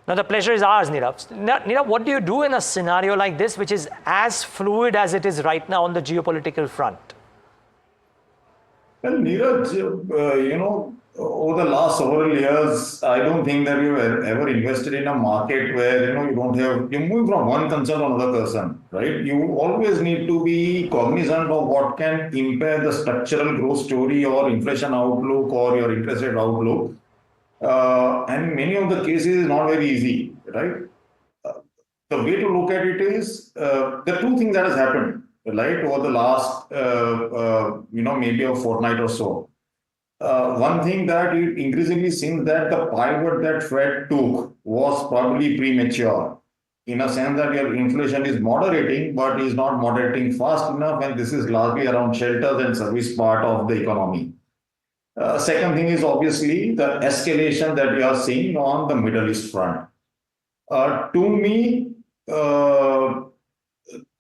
Now, the pleasure is ours, Nirav. Nirav, what do you do in a scenario like this, which is as fluid as it is right now on the geopolitical front? Well, Niraj, over the last several years, I don't think that you've ever invested in a market where, you don't have, you move from one concern to another concern, right? You always need to be cognizant of what can impair the structural growth story or inflation outlook or your interest rate outlook. And in many of the cases, it's not very easy, right? Uh, the way to look at it is the two things that has happened, right, over the last, maybe a fortnight or so. One thing that it increasingly seems that the pivot that Fed took was probably premature in a sense that your inflation is moderating, but is not moderating fast enough, and this is largely around shelters and service part of the economy. Second thing is obviously the escalation that we are seeing on the Middle East front. To me,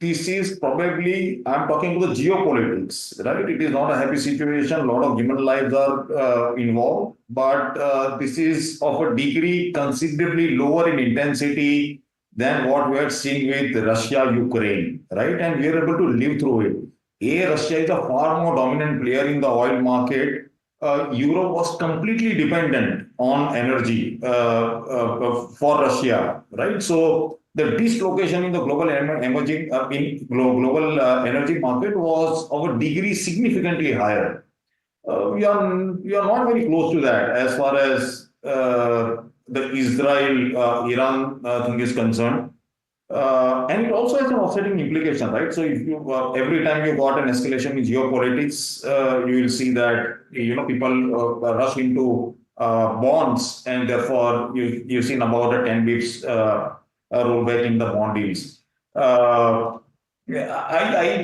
this is probably, I'm talking to the geopolitics, right? It is not a happy situation. A lot of human lives are involved, but this is of a degree considerably lower in intensity than what we are seeing with Russia, Ukraine, right? And we are able to live through it. Russia is a far more dominant player in the oil market. Europe was completely dependent on energy for Russia, right? So the dislocation in the global energy market was of a degree significantly higher. We are not very close to that as far as the Israel-Iran thing is concerned. And it also has an offsetting implication, right? So if you every time you got an escalation in geopolitics, you will see that people rush into bonds, and therefore you've seen about a 10 bips rollback in the bond yields. I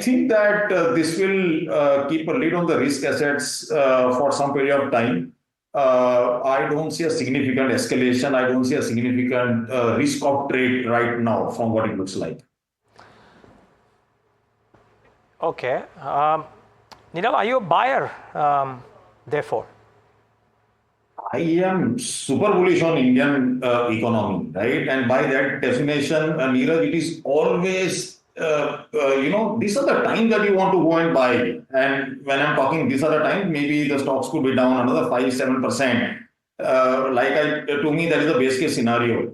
think that this will keep a lid on the risk assets for some period of time. I don't see a significant escalation. I don't see a significant risk of trade right now from what it looks like. Okay. Nirav, are you a buyer, therefore? I am super bullish on Indian economy, right? And by that definition, Niraj, it is always, these are the times that you want to go and buy. And when I'm talking these are the times, maybe the stocks could be down another 5-7%. To me, that is the base case scenario.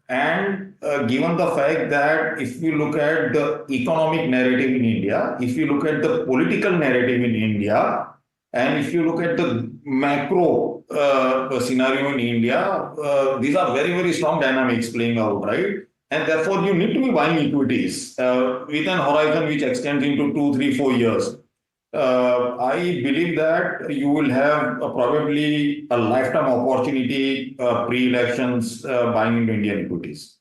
And given the fact that if you look at the economic narrative in India, if you look at the political narrative in India, and if you look at the macro scenario in India, these are very, very strong dynamics playing out, right? And therefore, you need to be buying equities with an horizon which extends into 2, 3, 4 years. I believe that you will have probably a lifetime opportunity pre-elections buying into Indian equities.